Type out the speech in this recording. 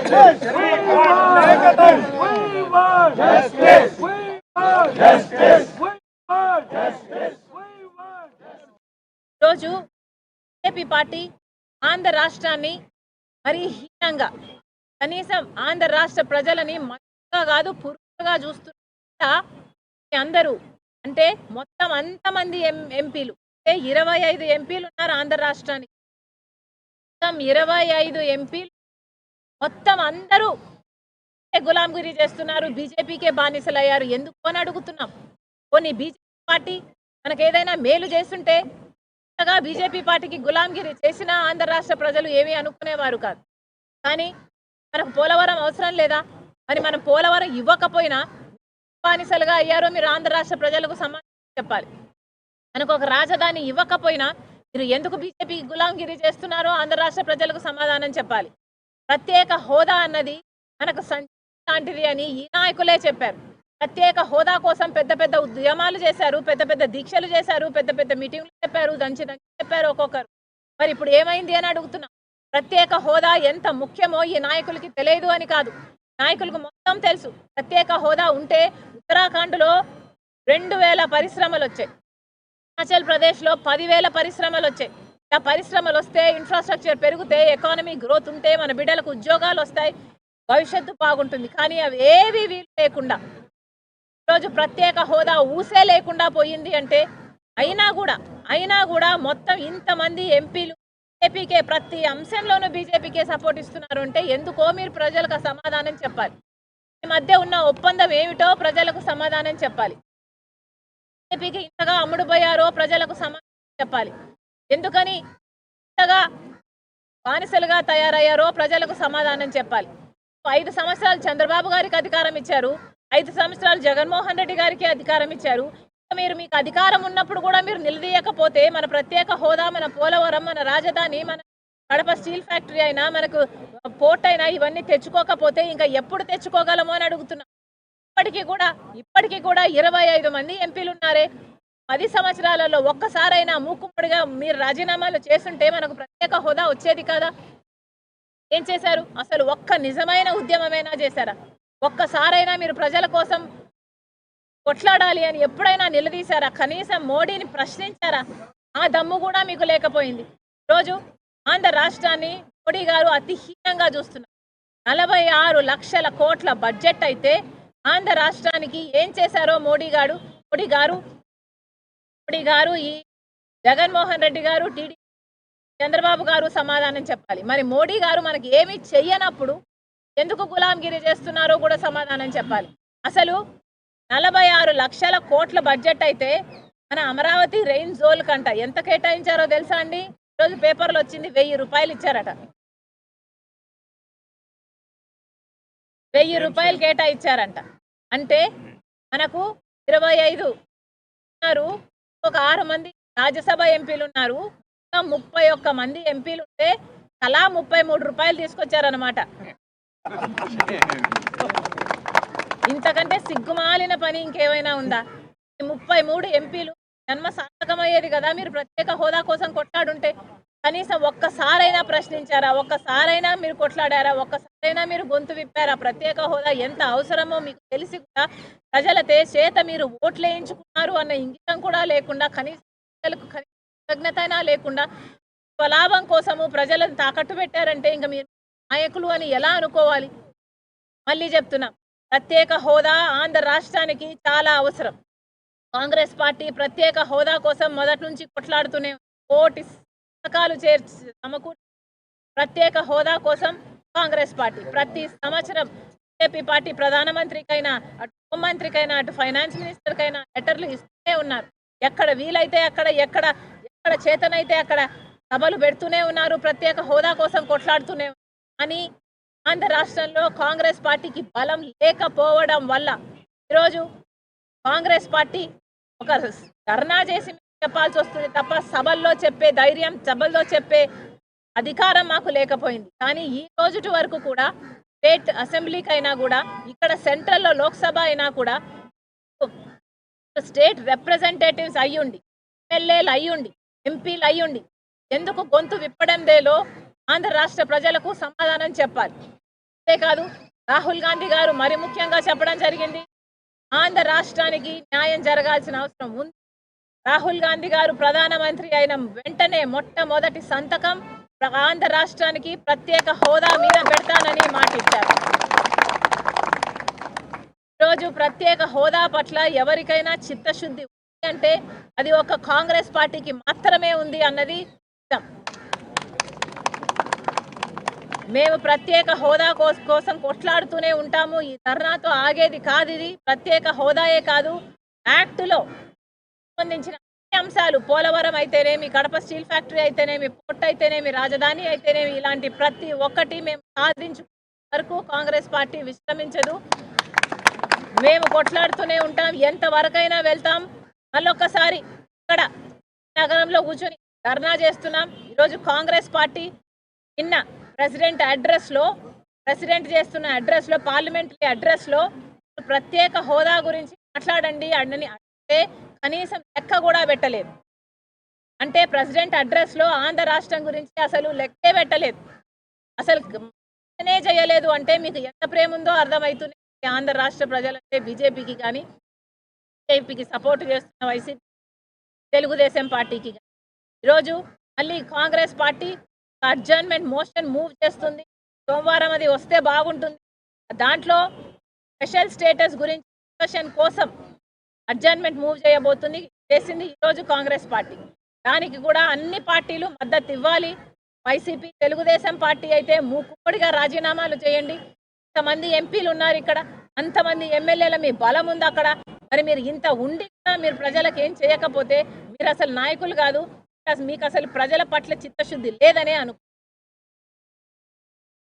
రోజు BJP party Andhra రాష్ట్రాన్ని మరి హీనంగా కనీసం ఆంధ్ర రాష్ట్ర ప్రజలని మంచిగా కాదు పురుగుగా చూస్తున్నా అందరూ అంటే మొత్తం అంతమంది ఎంపీలు అంటే 25 ఎంపీలు ఉన్నారు ఆంధ్ర రాష్ట్రానికి. మొత్తం 25 ఎంపీలు మొత్తం అందరూ గులాంగిరి చేస్తున్నారు, బీజేపీకే బానిసలయ్యారు. ఎందుకు అని అడుగుతున్నాం. కొన్ని బీజేపీ పార్టీ మనకు ఏదైనా మేలు చేస్తుంటే బీజేపీ పార్టీకి గులాంగిరి చేసినా ఆంధ్ర రాష్ట్ర ప్రజలు ఏమీ అనుకునేవారు కాదు. కానీ మనకు పోలవరం అవసరం లేదా? మరి మనం పోలవరం ఇవ్వకపోయినా బానిసలుగా అయ్యారో మీరు ఆంధ్ర రాష్ట్ర ప్రజలకు సమాధానం చెప్పాలి. మనకు ఒక రాజధాని ఇవ్వకపోయినా మీరు ఎందుకు బీజేపీకి గులాంగిరి చేస్తున్నారో ఆంధ్ర రాష్ట్ర ప్రజలకు సమాధానం చెప్పాలి. ప్రత్యేక హోదా అన్నది మనకు లాంటిది అని ఈ నాయకులే చెప్పారు. ప్రత్యేక హోదా కోసం పెద్ద పెద్ద ఉద్యమాలు చేశారు, పెద్ద పెద్ద దీక్షలు చేశారు, పెద్ద పెద్ద మీటింగ్లు చెప్పారు, దంచి చెప్పారు ఒక్కొక్కరు. మరి ఇప్పుడు ఏమైంది అని అడుగుతున్నాం. ప్రత్యేక హోదా ఎంత ముఖ్యమో ఈ నాయకులకి తెలియదు అని కాదు, నాయకులకు మొత్తం తెలుసు. ప్రత్యేక హోదా ఉంటే ఉత్తరాఖండ్లో 2000 పరిశ్రమలు వచ్చాయి, హిమాచల్ ప్రదేశ్లో 10,000 పరిశ్రమలు వచ్చాయి. ఆ పరిశ్రమలు వస్తే ఇన్ఫ్రాస్ట్రక్చర్ పెరిగితే ఎకానమీ గ్రోత్ ఉంటే మన బిడ్డలకు ఉద్యోగాలు వస్తాయి, భవిష్యత్తు బాగుంటుంది. కానీ అవి ఏవి వీలు లేకుండా ఈరోజు ప్రత్యేక హోదా ఊసే లేకుండా పోయింది. అంటే అయినా కూడా మొత్తం ఇంతమంది ఎంపీలు బీజేపీకే ప్రతి అంశంలోనూ బీజేపీకే సపోర్ట్ ఇస్తున్నారు అంటే ఎందుకో మీరు ప్రజలకు సమాధానం చెప్పాలి. ఈ మధ్య ఉన్న ఒప్పందం ఏమిటో ప్రజలకు సమాధానం చెప్పాలి. బీజేపీకి ఇంతగా అమ్ముడుపోయారో ప్రజలకు సమాధానం చెప్పాలి. ఎందుకని ఇంతగా బానిసలుగా తయారయ్యారో ప్రజలకు సమాధానం చెప్పాలి. 5 సంవత్సరాలు చంద్రబాబు గారికి అధికారం ఇచ్చారు, 5 సంవత్సరాలు జగన్మోహన్ రెడ్డి గారికి అధికారం ఇచ్చారు. మీకు అధికారం ఉన్నప్పుడు కూడా మీరు నిలదీయకపోతే మన ప్రత్యేక హోదా, మన పోలవరం, మన రాజధాని, మన కడప స్టీల్ ఫ్యాక్టరీ అయినా, మనకు పోర్ట్ అయినా ఇవన్నీ తెచ్చుకోకపోతే ఇంకా ఎప్పుడు తెచ్చుకోగలమో అని అడుగుతున్నాం. ఇప్పటికీ కూడా 25 మంది ఎంపీలు ఉన్నారే. 10 సంవత్సరాలలో ఒక్కసారైనా మూకుమ్మడిగా మీరు రాజీనామాలు చేస్తుంటే మనకు ప్రత్యేక హోదా వచ్చేది కదా. ఏం చేశారు? అసలు ఒక్క నిజమైన ఉద్యమమైనా చేశారా? ఒక్కసారైనా మీరు ప్రజల కోసం కొట్లాడాలి అని ఎప్పుడైనా నిలదీశారా? కనీసం మోడీని ప్రశ్నించారా? ఆ దమ్ము కూడా మీకు లేకపోయింది. ఈరోజు ఆంధ్ర రాష్ట్రాన్ని మోడీ గారు అతి హీనంగా చూస్తున్నారు. 46 లక్షల కోట్ల బడ్జెట్ అయితే ఆంధ్ర రాష్ట్రానికి ఏం చేశారో మోడీ గారు ఈ జగన్మోహన్ రెడ్డి గారు, టీడీపీ చంద్రబాబు గారు సమాధానం చెప్పాలి. మరి మోడీ గారు మనకి ఏమి చెయ్యనప్పుడు ఎందుకు గులాంగిరి చేస్తున్నారో కూడా సమాధానం చెప్పాలి. అసలు 46 లక్షల కోట్ల బడ్జెట్ అయితే మన అమరావతి రెయిన్ జోన్ కంట ఎంత కేటాయించారో తెలుసా అండి? ఈరోజు పేపర్లో వచ్చింది, 1000 రూపాయలు ఇచ్చారట. 1000 రూపాయలు కేటాయించారంట. అంటే మనకు 25 ఉన్నారు, ఒక 6 మంది రాజ్యసభ ఎంపీలు ఉన్నారు, 31 మంది ఎంపీలు ఉంటే తలా 33 రూపాయలు తీసుకొచ్చారనమాట. ఇంతకంటే సిగ్గుమాలిన పని ఇంకేమైనా ఉందా? 33 ఎంపీలు జన్మ సార్థకమయ్యేది కదా మీరు ప్రత్యేక హోదా కోసం కొట్లాడుంటే. కనీసం ఒక్కసారైనా ప్రశ్నించారా? ఒక్కసారైనా మీరు కొట్లాడారా? ఒక్కసారైనా మీరు గొంతు విప్పారా? ప్రత్యేక హోదా ఎంత అవసరమో మీకు తెలిసి కూడా ప్రజల చేత మీరు ఓట్లేయించుకున్నారు అన్న ఇంగితం కూడా లేకుండా, కనీసం కృతజ్ఞతైనా లేకుండా స్వలాభం కోసము ప్రజలను తాకట్టు పెట్టారంటే ఇంకా మీరు నాయకులు అని ఎలా అనుకోవాలి? మళ్ళీ చెప్తున్నా, ప్రత్యేక హోదా ఆంధ్ర రాష్ట్రానికి చాలా అవసరం. కాంగ్రెస్ పార్టీ ప్రత్యేక హోదా కోసం మొదటి నుంచి కొట్లాడుతూనే కోటి పథకాలు సమకూర్చి ప్రత్యేక హోదా కోసం కాంగ్రెస్ పార్టీ ప్రతి సంవత్సరం బీజేపీ పార్టీ ప్రధానమంత్రికైనా, అటు హోంమంత్రికైనా, అటు ఫైనాన్స్ మినిస్టర్కైనా లెటర్లు ఇస్తూనే ఉన్నారు. ఎక్కడ వీలైతే ఎక్కడ చేతనైతే అక్కడ సభలు పెడుతూనే ఉన్నారు, ప్రత్యేక హోదా కోసం కొట్లాడుతూనే ఉన్నారు. అని ఆంధ్ర రాష్ట్రంలో కాంగ్రెస్ పార్టీకి బలం లేకపోవడం వల్ల ఈరోజు కాంగ్రెస్ పార్టీ ఒక ధర్నా చేసి చెప్పాల్సి వస్తుంది తప్ప సభల్లో చెప్పే ధైర్యం, సభల్లో చెప్పే అధికారం మాకు లేకపోయింది. కానీ ఈ రోజు వరకు కూడా స్టేట్ అసెంబ్లీకైనా కూడా, ఇక్కడ సెంట్రల్లో లోక్సభ అయినా కూడా స్టేట్ రిప్రజెంటేటివ్స్ అయ్యుండి, ఎమ్మెల్యేలు అయ్యుండి, ఎంపీలు అయ్యుండి ఎందుకు గొంతు విప్పడం లేదో ఆంధ్ర రాష్ట్ర ప్రజలకు సమాధానం చెప్పాలి. అంతేకాదు రాహుల్ గాంధీ గారు మరి ముఖ్యంగా చెప్పడం జరిగింది, ఆంధ్ర రాష్ట్రానికి న్యాయం జరగాల్సిన అవసరం ఉంది. రాహుల్ గాంధీ గారు ప్రధానమంత్రి అయిన వెంటనే మొట్టమొదటి సంతకం ఆంధ్ర రాష్ట్రానికి ప్రత్యేక హోదా మీద పెడతానని మాటిచ్చారు. ఈరోజు ప్రత్యేక హోదా పట్ల ఎవరికైనా చిత్తశుద్ధి ఉంది అంటే అది ఒక కాంగ్రెస్ పార్టీకి మాత్రమే ఉంది అన్నది నిజం. మేము ప్రత్యేక హోదా కోసం కొట్లాడుతూనే ఉంటాము. ఈ ధర్నాతో ఆగేది కాదు. ఇది ప్రత్యేక హోదాయే కాదు, యాక్టులో సంబంధించిన అన్ని అంశాలు, పోలవరం అయితేనేమి, కడప స్టీల్ ఫ్యాక్టరీ అయితేనేమి, పోర్ట్ అయితేనేమి, రాజధాని అయితేనేమి, ఇలాంటి ప్రతి ఒక్కటి మేము సాధించుకునే వరకు కాంగ్రెస్ పార్టీ విశ్రమించదు. మేము కొట్లాడుతూనే ఉంటాం, ఎంతవరకైనా వెళ్తాం. మళ్ళొక్కసారి ఇక్కడ నగరంలో కూర్చొని ధర్నా చేస్తున్నాం. ఈరోజు కాంగ్రెస్ పార్టీ నిన్న ప్రెసిడెంట్ చేస్తున్న అడ్రస్లో పార్లమెంటరీ అడ్రస్లో ప్రత్యేక హోదా గురించి మాట్లాడండి అని అంటే కనీసం లెక్క కూడా పెట్టలేదు. అంటే ప్రెసిడెంట్ అడ్రస్లో ఆంధ్ర రాష్ట్రం గురించి అసలు లెక్కే పెట్టలేదు, అసలు చేయలేదు. అంటే మీకు ఎంత ప్రేమ ఉందో అర్థమవుతుంది ఆంధ్ర రాష్ట్ర ప్రజలంటే. బీజేపీకి కానీ, బీజేపీకి సపోర్ట్ చేస్తున్న వైసీపీ, తెలుగుదేశం పార్టీకి కానీ. ఈరోజు మళ్ళీ Congress party adjournment motion move చేస్తుంది. సోమవారం అది వస్తే బాగుంటుంది. దాంట్లో స్పెషల్ స్టేటస్ గురించి డిస్కషన్ కోసం అడ్జర్న్మెంట్ మూవ్ చేసింది ఈరోజు కాంగ్రెస్ పార్టీ. దానికి కూడా అన్ని పార్టీలు మద్దతు ఇవ్వాలి. వైసీపీ, తెలుగుదేశం పార్టీ అయితే మూకుమ్మడిగా రాజీనామాలు చేయండి. ఇంతమంది ఎంపీలు ఉన్నారు ఇక్కడ, అంతమంది ఎమ్మెల్యేల మీ బలం ఉంది అక్కడ. మరి మీరు ఇంత ఉండి కూడా మీరు ప్రజలకు ఏం చేయకపోతే మీరు అసలు నాయకులు కాదు. మీకు అసలు ప్రజల పట్ల చిత్తశుద్ధి లేదనే